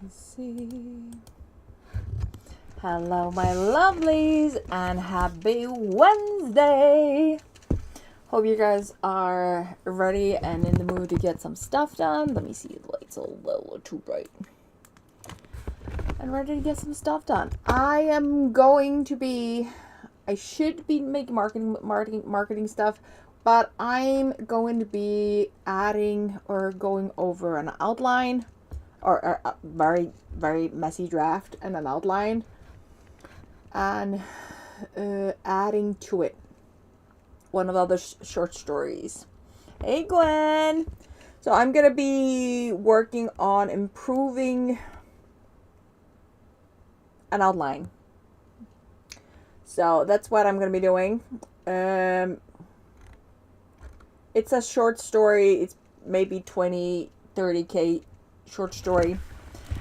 Let's see. Hello, my lovelies, and happy Wednesday. Hope you guys are ready and in the mood to get some stuff done. Let me see, the light's a little too bright. And ready to get some stuff done. I should be making marketing stuff, but I'm going to be adding or going over an outline or a very, very messy draft and an outline, and adding to it one of the other short stories. Hey, Gwen! So I'm going to be working on improving an outline. So that's what I'm going to be doing. It's a short story. It's maybe 20, 30K short story.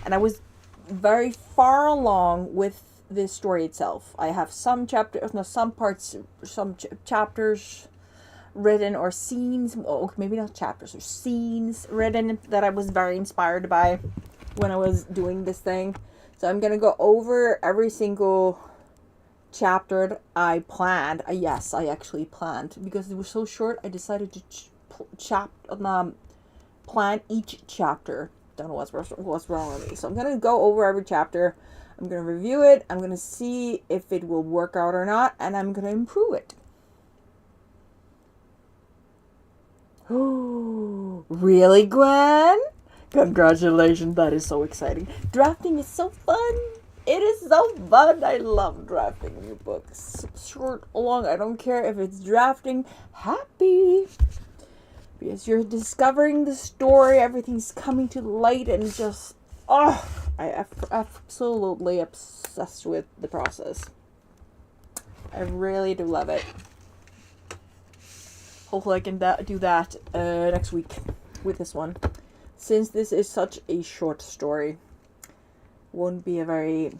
And I was very far along with the story itself. I have some chapters written, or scenes, maybe not chapters, or scenes written that I was very inspired by when I was doing this thing. So I'm going to go over every single chapter I planned. Yes, I actually planned. Because it was so short, I decided to plan each chapter. Don't know what's wrong with me. So I'm going to go over every chapter. I'm going to review it. I'm going to see if it will work out or not. And I'm going to improve it. Oh, really, Gwen? Congratulations. That is so exciting. Drafting is so fun. It is so fun. I love drafting new books. Short or long, I don't care if it's drafting. Happy. Because you're discovering the story, everything's coming to light, and just, I am absolutely obsessed with the process. I really do love it. Hopefully I can do that next week with this one. Since this is such a short story, won't be a very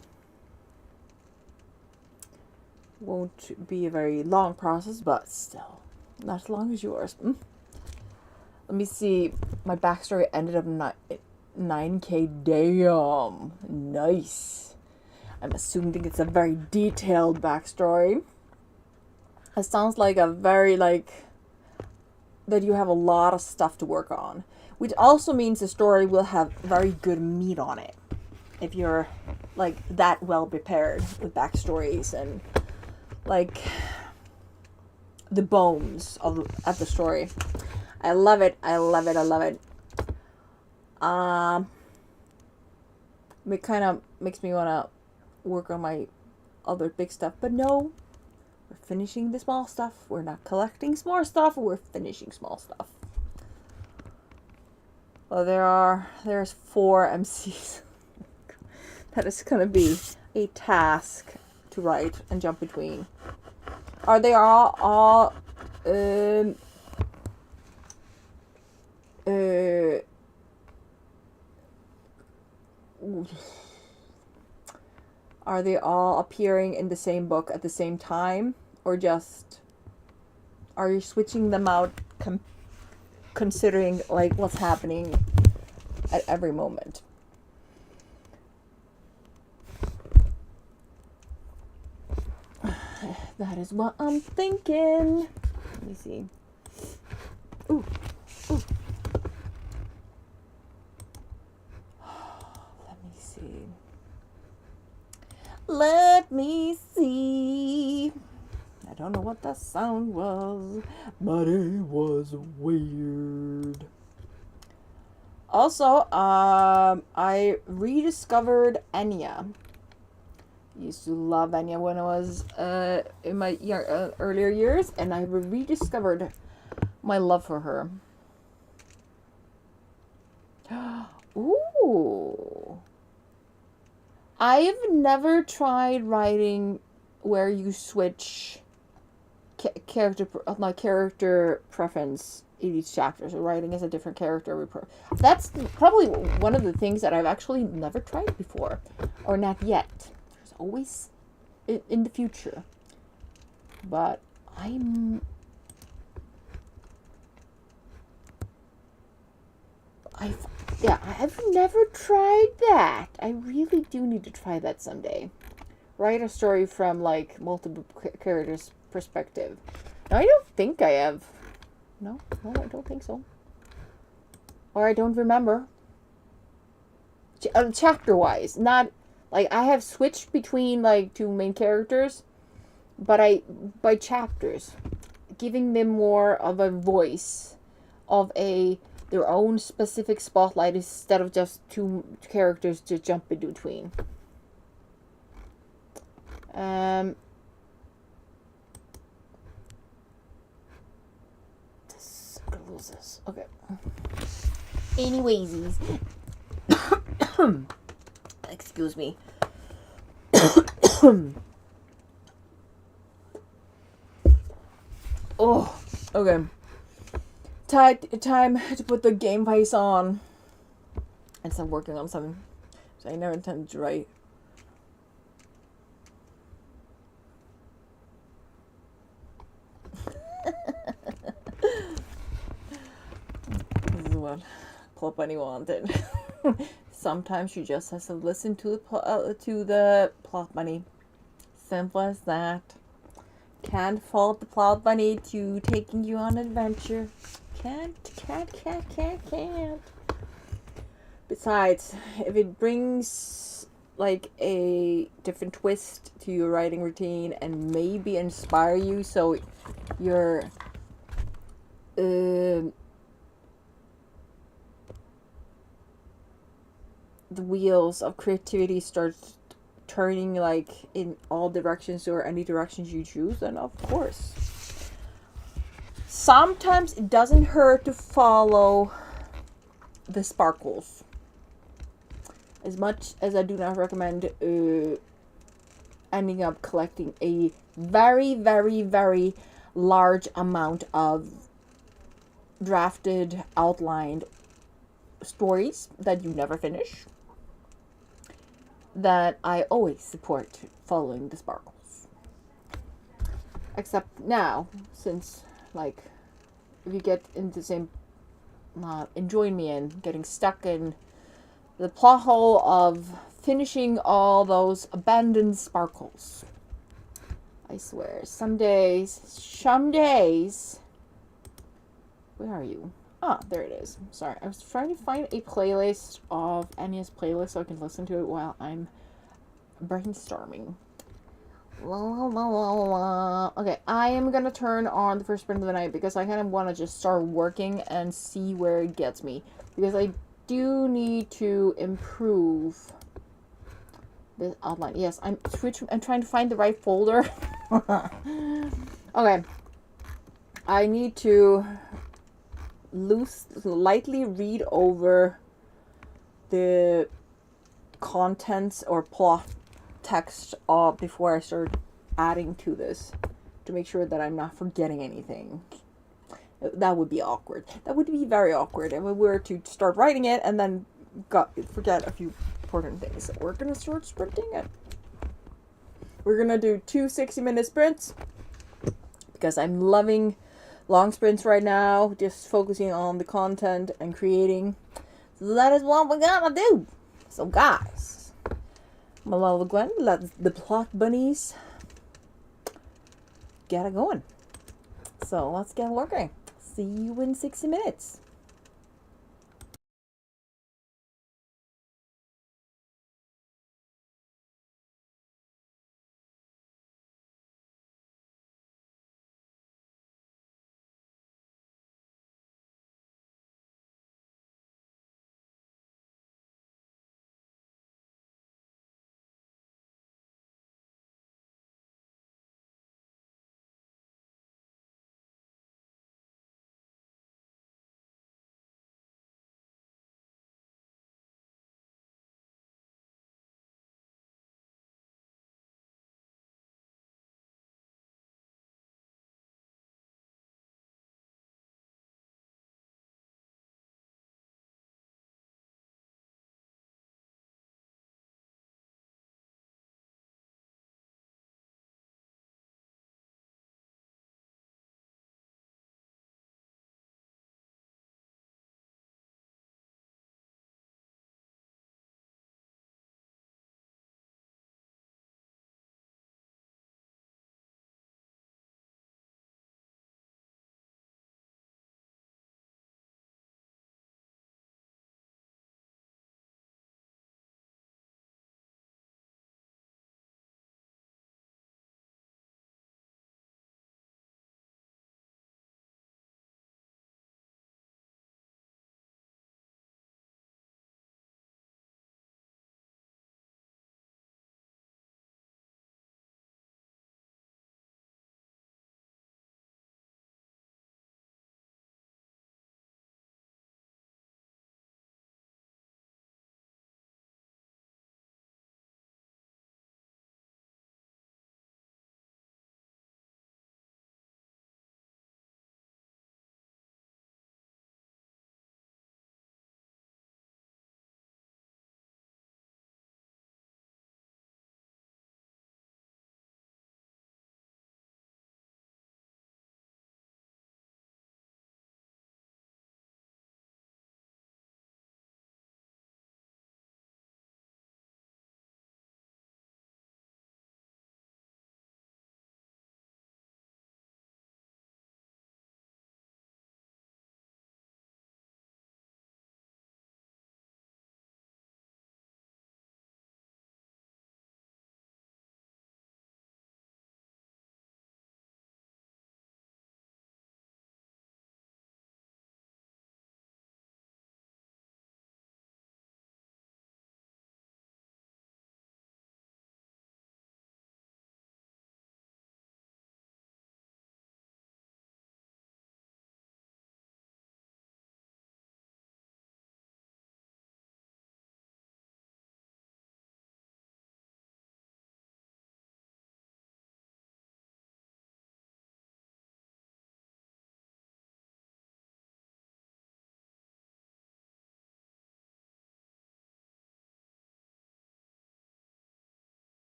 long process, but still, not as long as yours. Let me see. My backstory ended up 9K. Damn. Nice. I'm assuming it's a very detailed backstory. It sounds like a very, that you have a lot of stuff to work on. Which also means the story will have very good meat on it. If you're, that well prepared with backstories and, the bones of the story. I love it. I love it. I love it. It kind of makes me want to work on my other big stuff. But no, we're finishing the small stuff. We're not collecting more stuff. We're finishing small stuff. Well, there's 4 MCs. That is going to be a task to write and jump between. Are they all are they all appearing in the same book at the same time, or just are you switching them out considering what's happening at every moment? That is what I'm thinking. Let me see. Ooh. Let me see. I don't know what that sound was, but it was weird. Also, I rediscovered Enya. Used to love Enya when I was in my earlier years, and I rediscovered my love for her. Ooh. I've never tried writing where you switch character preference in each chapter. So writing as a different character. That's probably one of the things that I've actually never tried before, or not yet. There's always in the future. But I'm I've never tried that. I really do need to try that someday. Write a story from like multiple characters' perspective. No, I don't think I have. No, I don't think so. Or I don't remember. Chapter wise, not like I have switched between like two main characters, but I by chapters, giving them more of a voice, of a their own specific spotlight instead of just two characters to jump in between. Um. I'm gonna lose this. Okay. Anyways, excuse me. Oh, okay. Time to put the game face on and start working on something. So I never intended to write. This is what Plot Bunny wanted. Sometimes you just have to listen to the Plot Bunny. Simple as that. Can't fault the Plot Bunny to taking you on an adventure. Can't. Besides, if it brings like a different twist to your writing routine and maybe inspire you so your the wheels of creativity start turning like in all directions or any directions you choose, then of course. Sometimes it doesn't hurt to follow the sparkles. As much as I do not recommend ending up collecting a very, very, very large amount of drafted, outlined stories that you never finish, that I always support following the sparkles. Except now, since, like, if you get into the same, enjoying me in getting stuck in the plot hole of finishing all those abandoned sparkles. I swear, some days, where are you? Ah, there it is. Sorry, I was trying to find a playlist of Anya's playlist so I can listen to it while I'm brainstorming. Okay, I am gonna turn on the first sprint of the night because I kind of want to just start working and see where it gets me. Because I do need to improve this outline. Yes, I'm trying to find the right folder. Okay. I need to lightly read over the contents or plot text before I start adding to this to make sure that I'm not forgetting anything. That would be awkward. That would be very awkward if we were to start writing it and then forget a few important things. So we're gonna start sprinting it. We're gonna do 2 60-minute sprints because I'm loving long sprints right now, just focusing on the content and creating. So that is what we're gonna do. So guys, my little Gwen, let the plot bunnies get it going. So let's get working. See you in 60 minutes.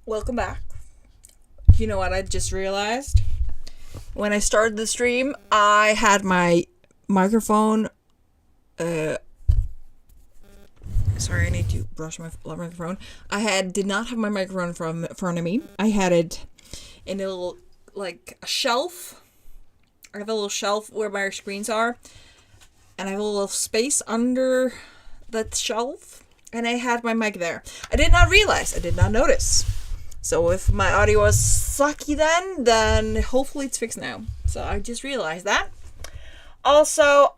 Welcome back. You know what I just realized? When I started the stream, I had my microphone. Sorry, I need to brush my microphone. Did not have my microphone from in front of me. I had it in a little, like, a shelf. I have a little shelf where my screens are. And I have a little space under that shelf. And I had my mic there. I did not realize. I did not notice. So if my audio was sucky then hopefully it's fixed now. So I just realized that. Also,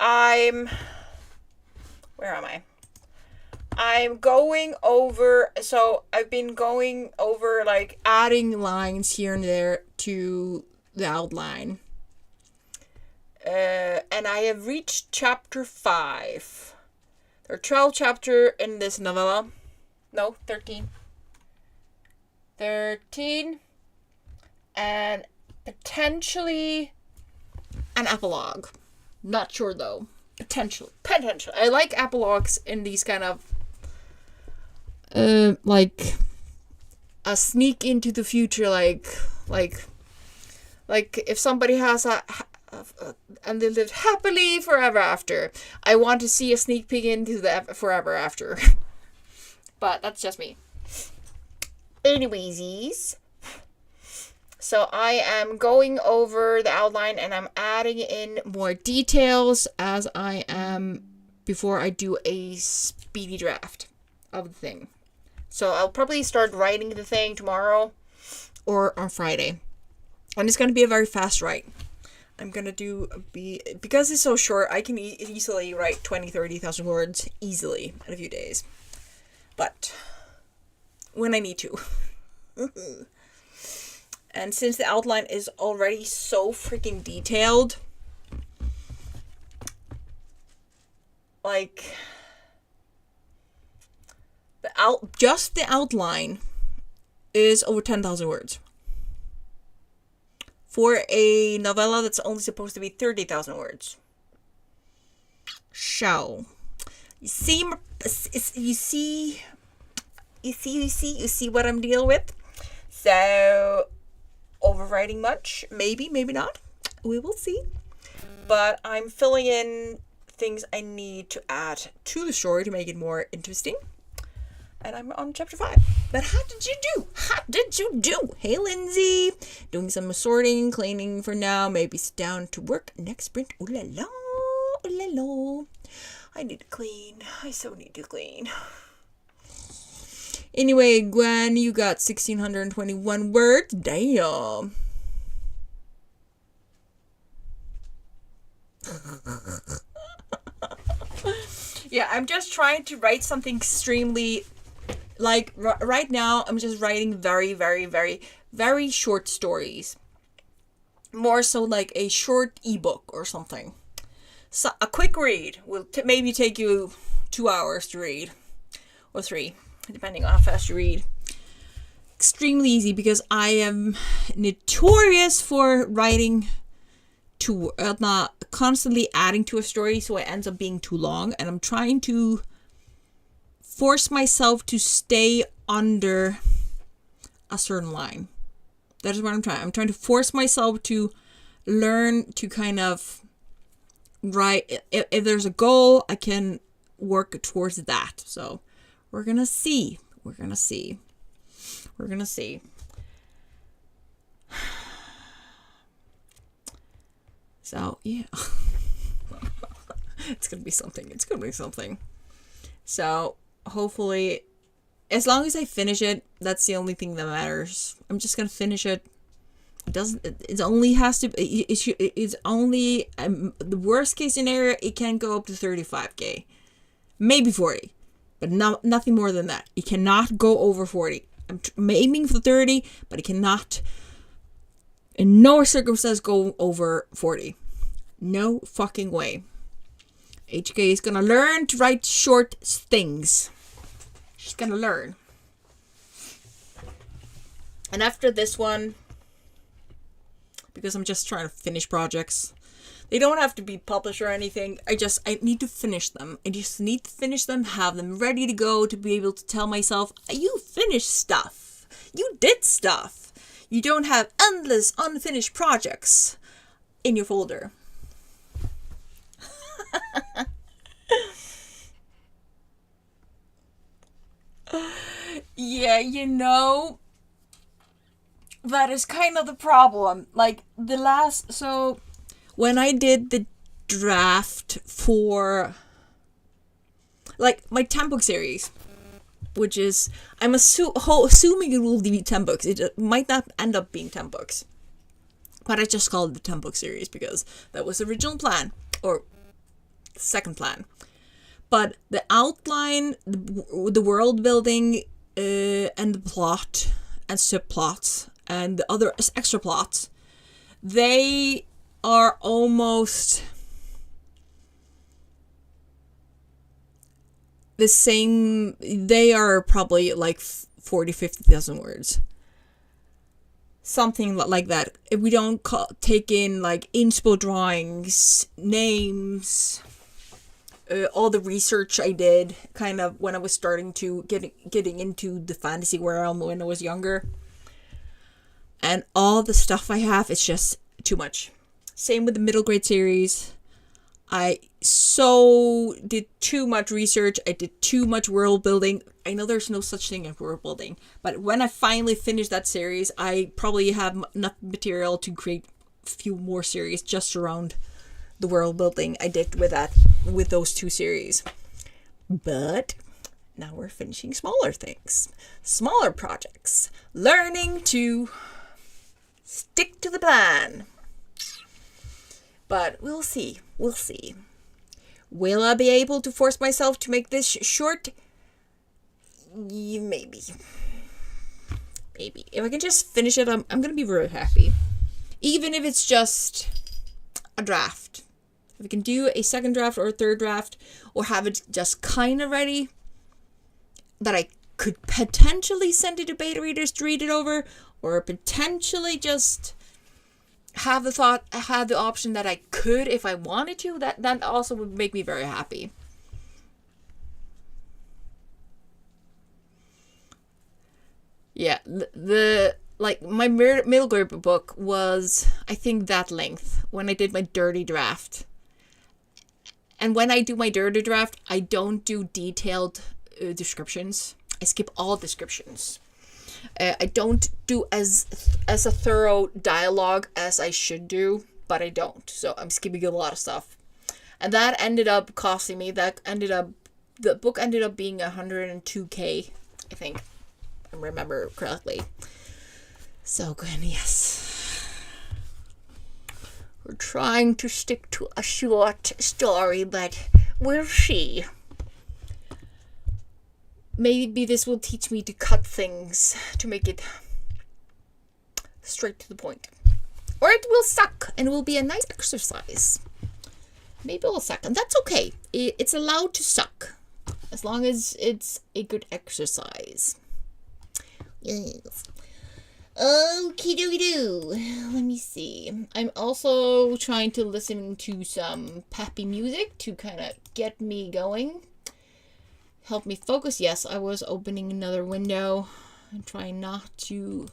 where am I? I'm going over, so I've been going over, like, adding lines here and there to the outline. And I have reached chapter 5. There are 12 chapters in this novella. No, 13. 13. And potentially an epilogue. Not sure though. Potentially. I like epilogues in these kind of like a sneak into the future, like if somebody has and they lived happily forever after. I want to see a sneak peek into the forever after. But that's just me. Anywaysies. So I am going over the outline and I'm adding in more details as I am before I do a speedy draft of the thing. So I'll probably start writing the thing tomorrow or on Friday. And it's going to be a very fast write. I'm going to because it's so short, I can easily write 30,000 words easily in a few days. But when I need to. And since the outline is already so freaking detailed, like, just the outline is over 10,000 words. For a novella that's only supposed to be 30,000 words. So, you see what I'm dealing with? So, overwriting much? Maybe not. We will see. But I'm filling in things I need to add to the story to make it more interesting. And I'm on chapter 5. But how did you do? Hey, Lindsay. Doing some sorting, cleaning for now. Maybe sit down to work next sprint. Ooh la la. Ooh la la. I need to clean. I so need to clean. Anyway, Gwen, you got 1,621 words. Damn. Yeah, I'm just trying to write something extremely... Like, right now, I'm just writing very, very, very, very short stories. More so like a short ebook or something. So, a quick read will maybe take you 2 hours to read. Or 3, depending on how fast you read. Extremely easy because I am notorious for writing not constantly adding to a story so it ends up being too long. And I'm trying to force myself to stay under a certain line. That is what I'm trying. I'm trying to force myself to learn to kind of write. If there's a goal, I can work towards that. So we're going to see. So, yeah. It's going to be something. So, hopefully, as long as I finish it, that's the only thing that matters. I'm just gonna finish it. It's only the worst case scenario, it can go up to 35k, maybe 40, but nothing more than that. It cannot go over 40. I'm aiming for 30, but it cannot in no circumstance go over 40. No fucking way. HK is gonna learn to write short things. She's gonna learn. And after this one, because I'm just trying to finish projects, they don't have to be published or anything. I need to finish them. I just need to finish them, have them ready to go to be able to tell myself, you finished stuff. You did stuff. You don't have endless unfinished projects in your folder. Yeah, you know, that is kind of the problem. Like, so when I did the draft for, like, my 10 book series, which is, I'm assuming it will be 10 books. It might not end up being 10 books. But I just called it the 10 book series because that was the original plan, or second plan. But the outline, the world building, and the plot, and subplots, and the other extra plots, they are almost the same. They are probably like 50,000 words. Something like that. If we don't take in like inspo drawings, names, all the research I did kind of when I was starting to getting into the fantasy realm when I was younger, and all the stuff I have, it's just too much. Same with the middle grade series. I did too much research. I did too much world building. I know there's no such thing as world building, but when I finally finished that series, I probably have enough material to create a few more series just around the world building I did with those two series. But now we're finishing smaller things, smaller projects, learning to stick to the plan. But we'll see. Will I be able to force myself to make this short? Maybe. If I can just finish it, I'm gonna be very happy. Even if it's just a draft. If we can do a second draft or a third draft, or have it just kind of ready, that I could potentially send it to beta readers to read it over, or potentially just have the option that I could, if I wanted to, that also would make me very happy. Yeah, like my middle grade book was, I think, that length when I did my dirty draft. And when I do my dirty draft, I don't do detailed descriptions. I skip all descriptions. I don't do as a thorough dialogue as I should do, but I don't. So I'm skipping a lot of stuff. And that ended up costing me, the book ended up being 102K, I think, I remember correctly. So good, yes. We're trying to stick to a short story, but we'll see. Maybe this will teach me to cut things to make it straight to the point. Or it will suck and it will be a nice exercise. Maybe it will suck, and that's okay. It's allowed to suck as long as it's a good exercise. Yes. Okie dokie doo. Let me see. I'm also trying to listen to some peppy music to kind of get me going. Help me focus. Yes, I was opening another window and trying not to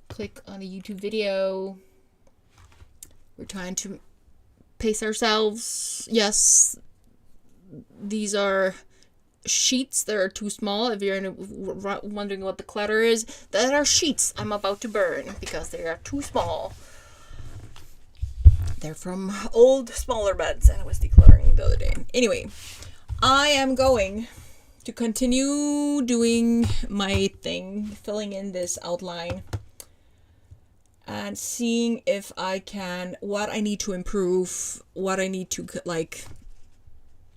click on a YouTube video. We're trying to pace ourselves. Yes, these are sheets that are too small. If you're wondering what the clutter is, that are sheets I'm about to burn because they are too small. They're from old smaller beds and I was decluttering the other day. Anyway, I am going to continue doing my thing, filling in this outline and seeing if I can, what I need to improve, what I need to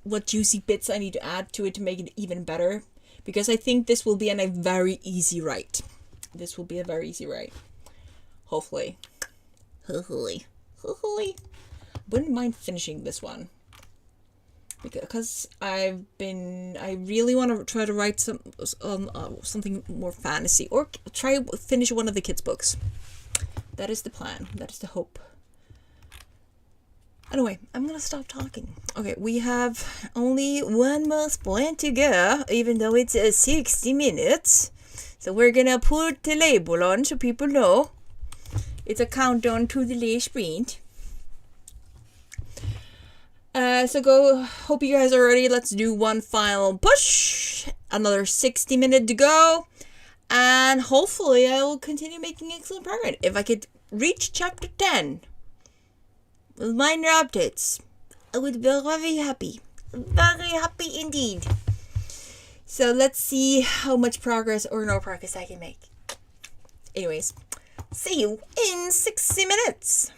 what juicy bits I need to add to it to make it even better. Because I think this will be a very easy write. This will be a very easy write. Hopefully. Wouldn't mind finishing this one. Because I really want to try to write something more fantasy. Or try finish one of the kids' books. That is the plan. That is the hope. Anyway, I'm gonna stop talking. Okay, we have only one more point to go, even though it's 60 minutes. So we're gonna put the label on so people know. It's a countdown to the late sprint. So go. Hope you guys are ready. Let's do one final push. Another 60 minutes to go. And hopefully I will continue making excellent progress. If I could reach chapter 10 with minor updates, I would be very happy. Very happy indeed. So let's see how much progress or no progress I can make. Anyways, see you in 60 minutes.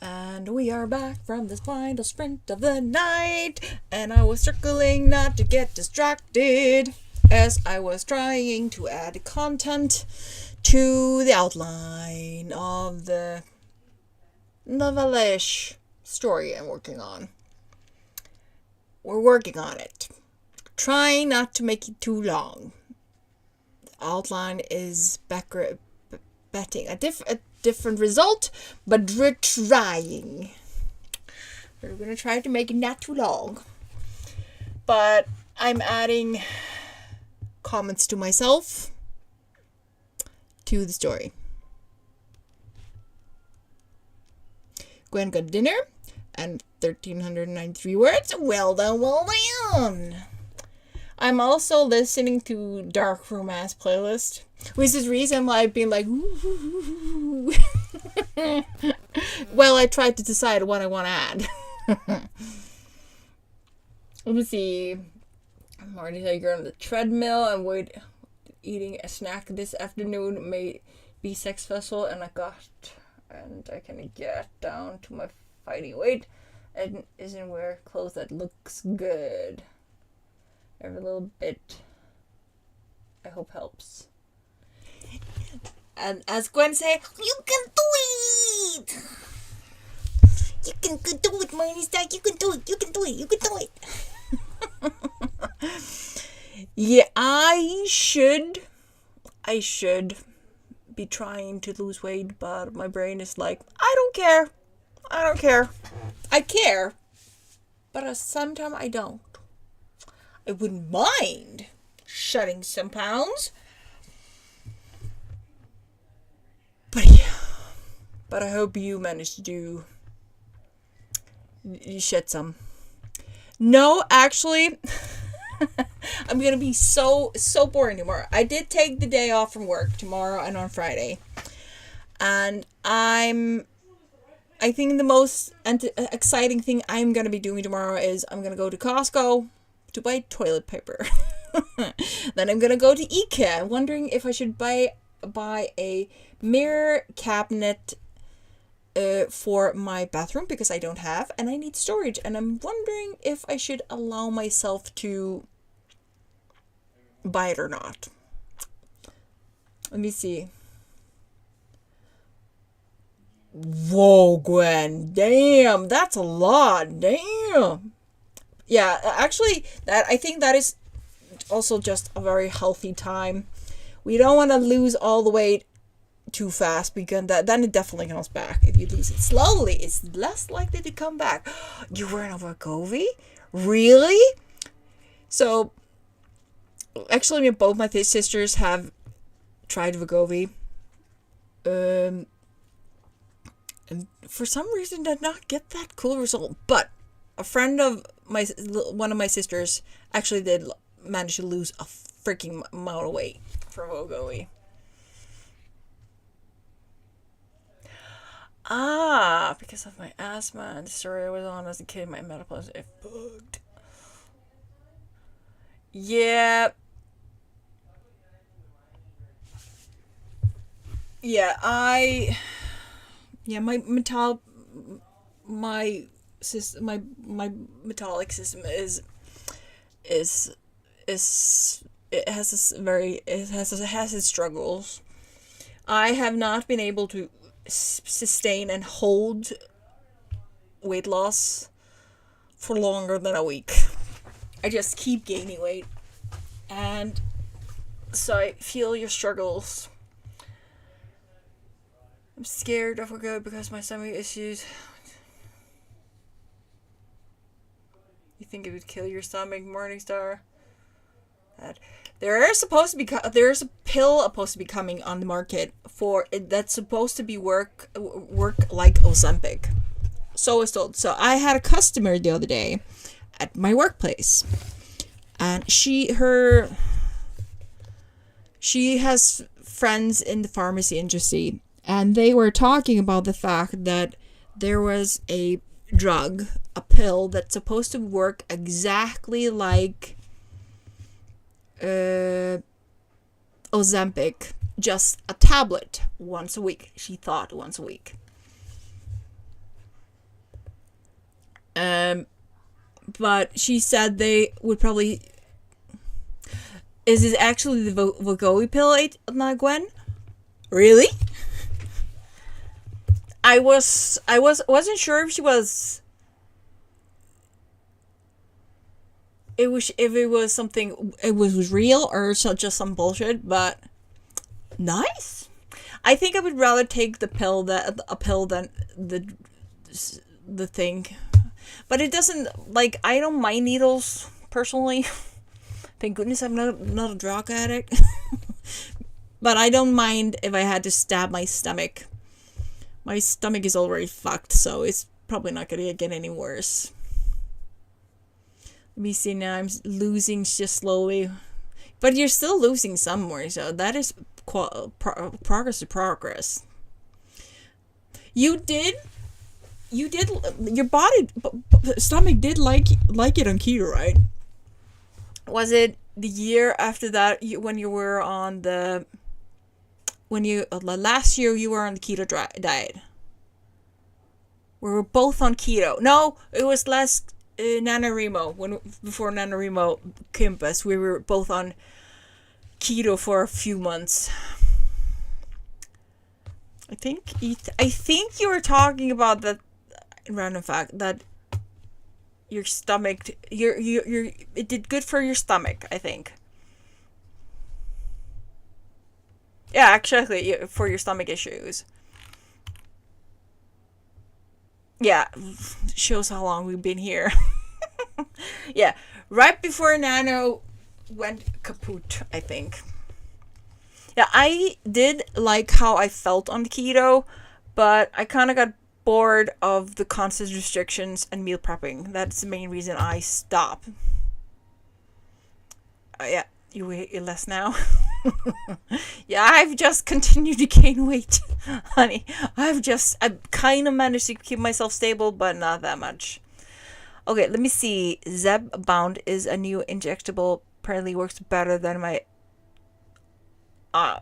And we are back from this final sprint of the night. And I was circling not to get distracted as I was trying to add content to the outline of the novelish story I'm working on. We're working on it. Trying not to make it too long. The outline is betting a different result, but we're trying. We're gonna try to make it not too long. But I'm adding comments to myself to the story. Gwen got dinner and 1,393 words. Well done, well done. I'm also listening to Dark Romance playlist, which is the reason why I've been like, ooh. Well, I tried to decide what I want to add. Let me see. I'm already like on the treadmill. I'm eating a snack this afternoon. May be successful, and I can get down to my fighting weight, and isn't wear clothes that looks good. Every little bit, I hope, helps. And as Gwen say, you can do it! You can do it, Marnie Stack. You can do it. You can do it. You can do it. Yeah, I should be trying to lose weight, but my brain is like, I don't care. I care, but sometimes I don't. I wouldn't mind shedding some pounds. But yeah. But I hope you managed to you shed some. No, actually, I'm going to be so boring tomorrow. I did take the day off from work tomorrow and on Friday. And I think the most exciting thing I'm going to be doing tomorrow is I'm going to go to Costco to buy toilet paper. Then I'm gonna go to IKEA. I'm wondering if I should buy a mirror cabinet for my bathroom because I don't have, and I need storage. And I'm wondering if I should allow myself to buy it or not. Let me see. Whoa, Gwen. Damn, that's a lot. Damn. Yeah, actually, I think that is also just a very healthy time. We don't want to lose all the weight too fast because then it definitely comes back. If you lose it slowly, it's less likely to come back. You were on Wegovy? Really? So, actually, both my sisters have tried Wegovy. And for some reason did not get that cool result. But a friend of one of my sisters actually did manage to lose a freaking amount of weight from Wegovy. Because of my asthma and the story I was on as a kid, my metabolism is bugged. Yeah. Yeah, my metabolic system is it has its struggles. I have not been able to sustain and hold weight loss for longer than a week. I just keep gaining weight, and so I feel your struggles. I'm scared of Wegovy because my stomach issues. You think it would kill your stomach, Morningstar? There's a pill supposed to be coming on the market for it that's supposed to be work like Ozempic. So it's told. So I had a customer the other day at my workplace, and she has friends in the pharmacy industry, and they were talking about the fact that there was a drug, a pill that's supposed to work exactly like Ozempic, just a tablet once a week. She thought once a week. but she said they would probably. Is it actually the Wegovy pill, not Gwen? Really? Wasn't sure if she was. If it was something, it was real or just some bullshit, but nice. I think I would rather take a pill than the thing, but it doesn't, like, I don't mind needles personally. Thank goodness I'm not a drug addict. But I don't mind if I had to stab my stomach. My stomach is already fucked, so it's probably not gonna get any worse. Let me see now. I'm losing just slowly, but you're still losing some more. So that is progress to progress. You did. Your body, stomach did like it on keto, right? Was it the year after that when you were on the last year you were on the keto diet? We were both on keto. No, it was last NaNoWriMo, before NaNoWriMo campus. We were both on keto for a few months. I think you were talking about that random fact that your stomach, it did good for your stomach, I think. Yeah, exactly, for your stomach issues. Yeah, shows how long we've been here. Yeah, right before Nano went kaput, I think. Yeah, I did like how I felt on the keto, but I kind of got bored of the constant restrictions and meal prepping. That's the main reason I stopped. Yeah, you weigh less now. Yeah, I've just continued to gain weight, honey. I've kind of managed to keep myself stable, but not that much. Okay, let me see. Zeb Bound is a new injectable. Apparently works better than my.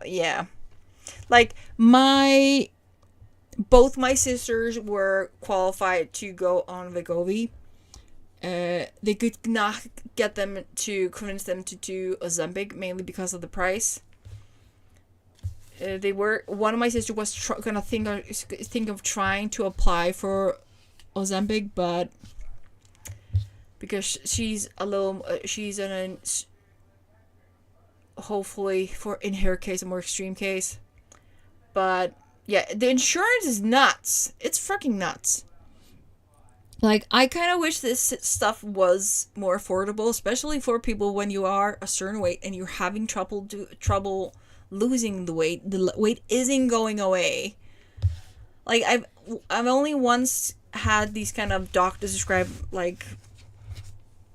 Yeah. Like, both my sisters were qualified to go on Wegovy. They could not get them to convince them to do Ozempic, mainly because of the price. One of my sisters was gonna think of trying to apply for Ozempic, but because she's a little, she's in a, hopefully in her case, a more extreme case. But yeah, the insurance is nuts. It's freaking nuts. Like, I kind of wish this stuff was more affordable, especially for people when you are a certain weight and you're having trouble losing the weight. The weight isn't going away. Like, I've only once had these kind of doctors describe, like,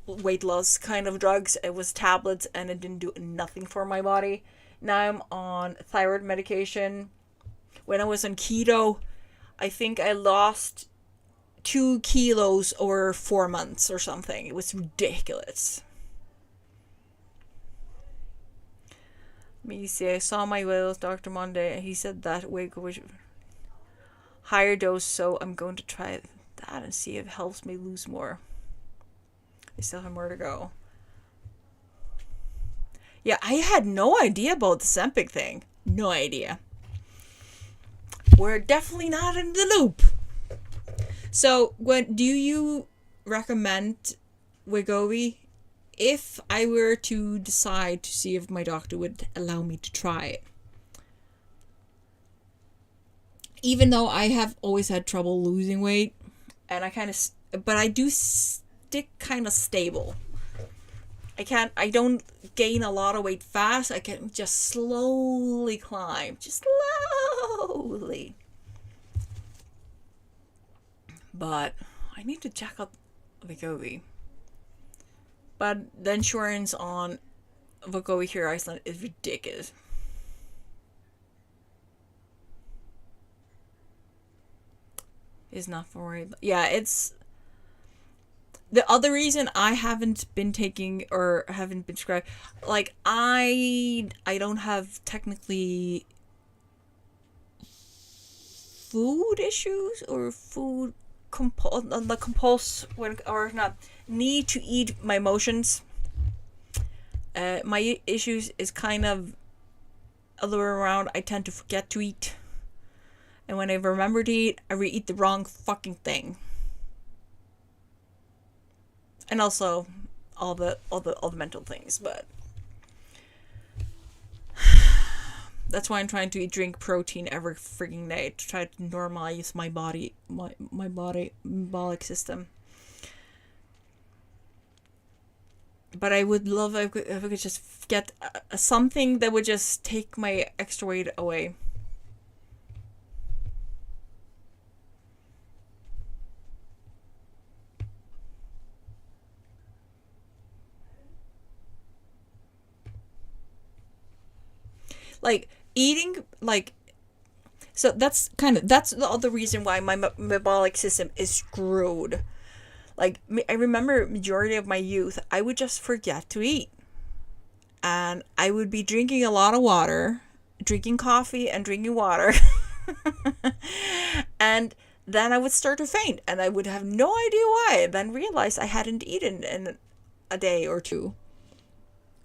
weight loss kind of drugs. It was tablets and it didn't do nothing for my body. Now I'm on thyroid medication. When I was on keto, I think I lost 2 kilos over 4 months or something. It was ridiculous. Let me see. I saw my weight loss doctor Monday and he said that weight was higher dose, so I'm going to try that and see if it helps me lose more. I still have more to go. Yeah, I had no idea about the Ozempic thing. No idea. We're definitely not in the loop. So, do you recommend Wegovy? If I were to decide to see if my doctor would allow me to try it. Even though I have always had trouble losing weight, and but I do stick kind of stable. I don't gain a lot of weight fast. I can just slowly climb. Just slowly. But I need to check out Wegovy. But the insurance on Wegovy here in Iceland is ridiculous. It's not for worry. Yeah, it's the other reason I haven't been taking or haven't been prescribed. Like, I don't have technically food issues or food need to eat my emotions. My issues is kind of other way around. I tend to forget to eat, and when I remember to eat, I eat the wrong fucking thing. And also all the mental things, but that's why I'm trying to drink protein every freaking day to try to normalize my body, my body metabolic system. But I would love if I could just get something that would just take my extra weight away. Like eating, like, so that's the other reason why my metabolic system is screwed. Like, I remember majority of my youth, I would just forget to eat, and I would be drinking a lot of water, drinking coffee and drinking water, and then I would start to faint, and I would have no idea why, and then realize I hadn't eaten in a day or two.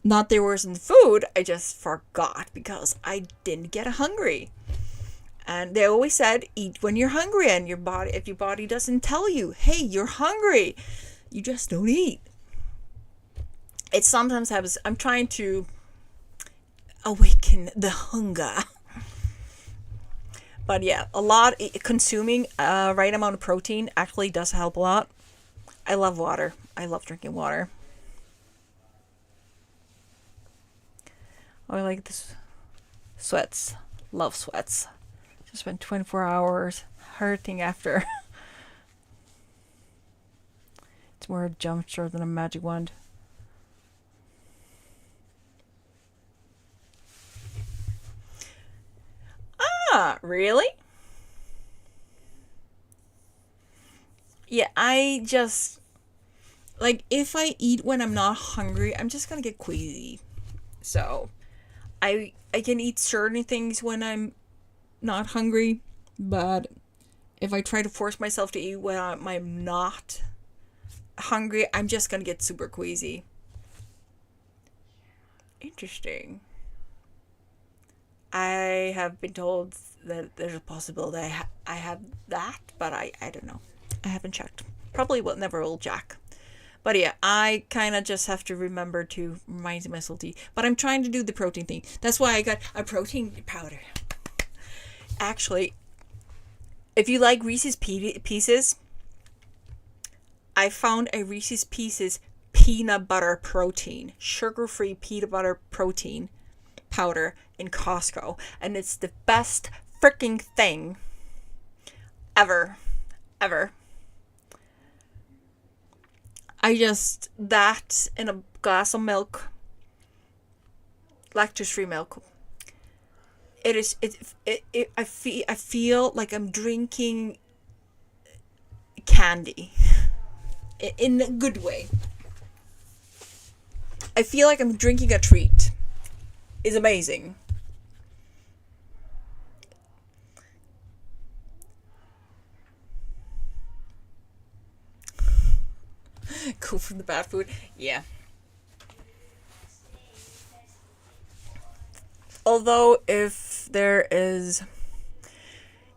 Not there wasn't food, I just forgot because I didn't get hungry. And they always said, eat when you're hungry, and if your body doesn't tell you, hey, you're hungry, you just don't eat. It sometimes happens. I'm trying to awaken the hunger. But yeah, consuming right amount of protein actually does help a lot. I love water. I love drinking water. I like this. Sweats. Love sweats. Just spent 24 hours hurting after. It's more a jump shot than a magic wand. Ah, really? Yeah, I just, like, if I eat when I'm not hungry, I'm just gonna get queasy. So I can eat certain things when I'm not hungry, but if I try to force myself to eat when I'm not hungry, I'm just gonna get super queasy. Interesting. I have been told that there's a possibility I have that, but I don't know. I haven't checked. Probably will never will check. But yeah, I kind of just have to remember to remind myself to eat. But I'm trying to do the protein thing. That's why I got a protein powder. Actually, if you like Reese's Pieces, I found a Reese's Pieces peanut butter protein, sugar-free peanut butter protein powder in Costco, and it's the best freaking thing ever. That in a glass of milk, lactose-free milk. I feel like I'm drinking candy in a good way. I feel like I'm drinking a treat. It's amazing. Go for the bad food. Yeah. Although if there is,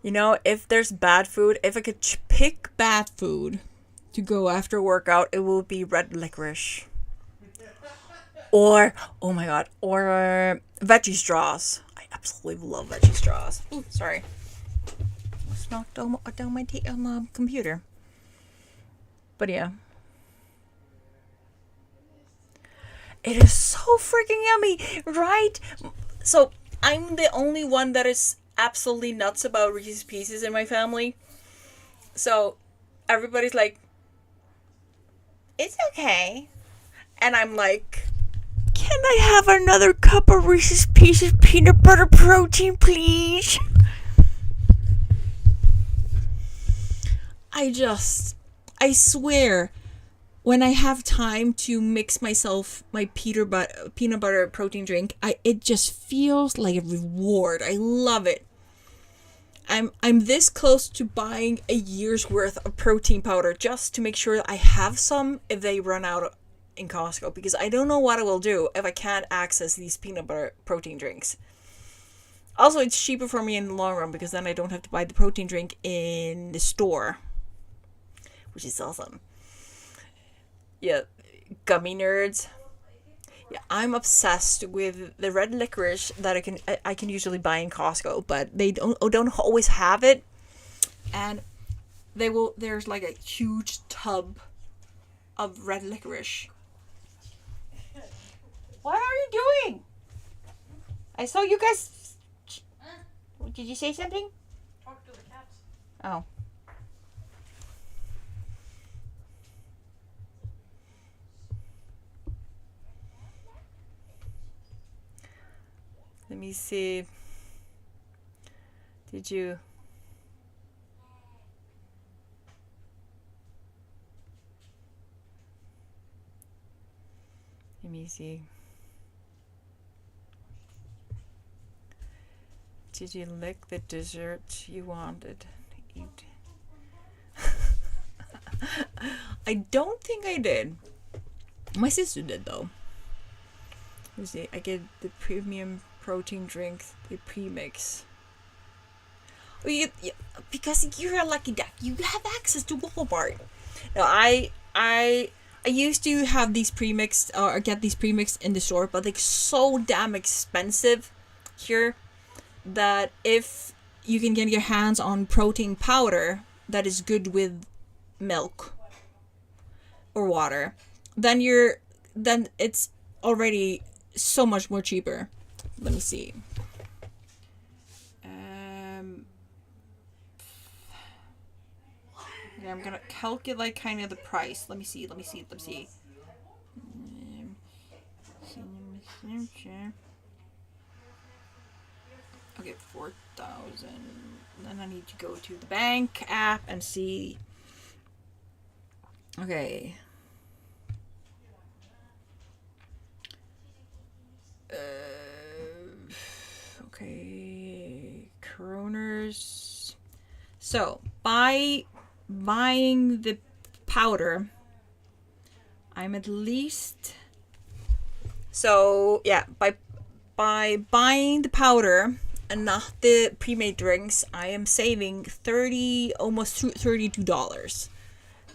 if there's bad food, if I could pick bad food to go after a workout, it will be red licorice. Or, oh my god, or veggie straws. I absolutely love veggie straws. Ooh, sorry. Let's knock down my computer. But yeah. It is so freaking yummy, right? So, I'm the only one that is absolutely nuts about Reese's Pieces in my family. So, everybody's like, it's okay. And I'm like, can I have another cup of Reese's Pieces peanut butter protein, please? I swear, when I have time to mix myself my peanut butter protein drink, it just feels like a reward. I love it. I'm this close to buying a year's worth of protein powder just to make sure that I have some if they run out in Costco, because I don't know what I will do if I can't access these peanut butter protein drinks. Also, it's cheaper for me in the long run because then I don't have to buy the protein drink in the store, which is awesome. Yeah, gummy nerds. Yeah, I'm obsessed with the red licorice that I can usually buy in Costco, but they don't always have it, and there's like a huge tub of red licorice. What are you doing? I saw you guys. Did you say something? Talk to the cat. Oh. Let me see. Did you? Let me see. Did you lick the dessert you wanted to eat? I don't think I did. My sister did though. Let's see. I get the premium protein drink, the premix. Oh, yeah, because you're a lucky duck. You have access to Walmart. No, I used to have these premixed or get these premixed in the store, but they're so damn expensive here that if you can get your hands on protein powder that is good with milk or water, then it's already so much more cheaper. Let me see. Yeah, I'm gonna calculate kind of the price. Let me see. Okay, 4,000. Then I need to go to the bank app and see. Okay. Okay. Kroners. So, buying the powder, I'm at least. So, yeah, by buying the powder and not the pre-made drinks, I am saving almost $32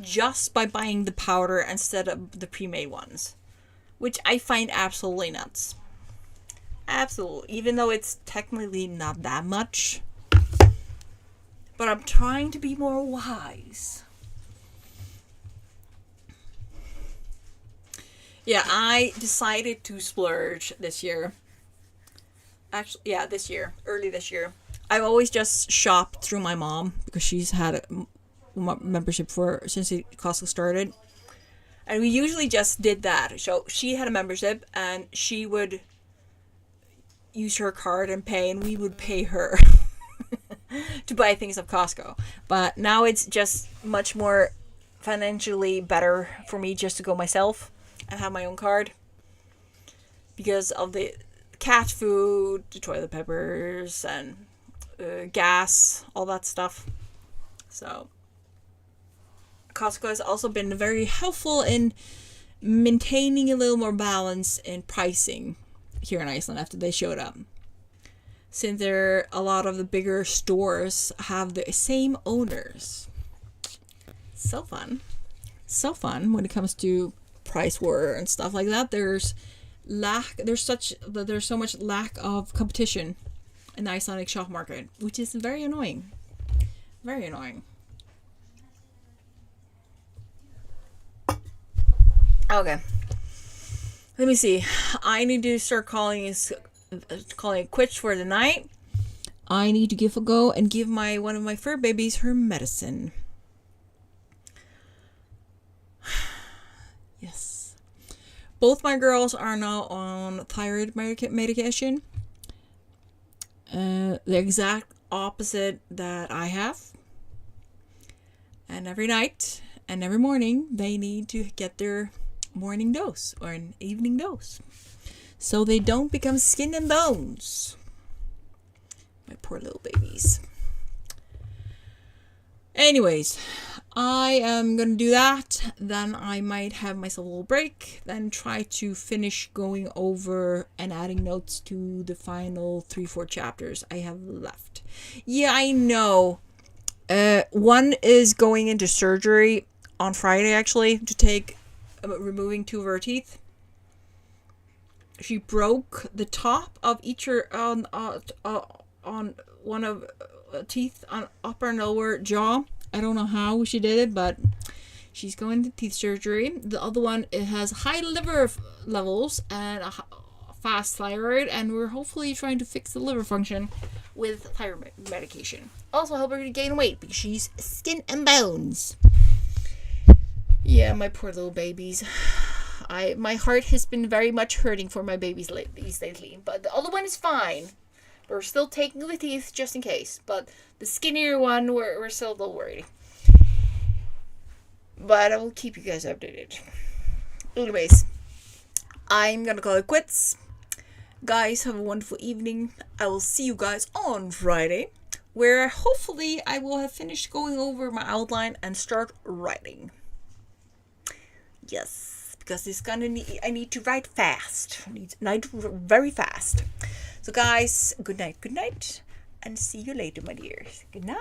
just by buying the powder instead of the pre-made ones, which I find absolutely nuts. Absolutely, even though it's technically not that much, but I'm trying to be more wise. Yeah, I decided to splurge this year. Actually, yeah, early this year. I've always just shopped through my mom because she's had a membership since Costco started, and we usually just did that. So she had a membership, and she would use her card and pay, and we would pay her to buy things at Costco. But now it's just much more financially better for me just to go myself and have my own card because of the cat food, the toilet papers, and gas, all that stuff. So Costco has also been very helpful in maintaining a little more balance in pricing here in Iceland after they showed up. Since a lot of the bigger stores have the same owners. So fun when it comes to price war and stuff like that. There's so much lack of competition in the Icelandic shop market, which is very annoying. Very annoying. Okay. Let me see. I need to start calling it quits for the night. I need to give a go and give one of my fur babies her medicine. Yes. Both my girls are now on thyroid medication. The exact opposite that I have. And every night and every morning they need to get their morning dose or an evening dose so they don't become skin and bones. My poor little babies. Anyways, I am gonna do that. Then I might have myself a little break. Then try to finish going over and adding notes to the final 3-4 chapters I have left. Yeah, I know. One is going into surgery on Friday, actually, to take removing 2 of her teeth. She broke the top of each on one of teeth on upper and lower jaw. I don't know how she did it, but she's going to teeth surgery. The other one, it has high liver levels and a fast thyroid, and we're hopefully trying to fix the liver function with thyroid medication. Also help her to gain weight because she's skin and bones. Yeah, my poor little babies. My heart has been very much hurting for my babies lately, but the other one is fine. We're still taking the teeth just in case, but the skinnier one, we're still a little worried. But I will keep you guys updated. Anyways, I'm gonna call it quits. Guys, have a wonderful evening. I will see you guys on Friday, where hopefully I will have finished going over my outline and start writing. Yes, because I need to write fast. I need to write very fast. So guys, good night, and see you later, my dears. Good night.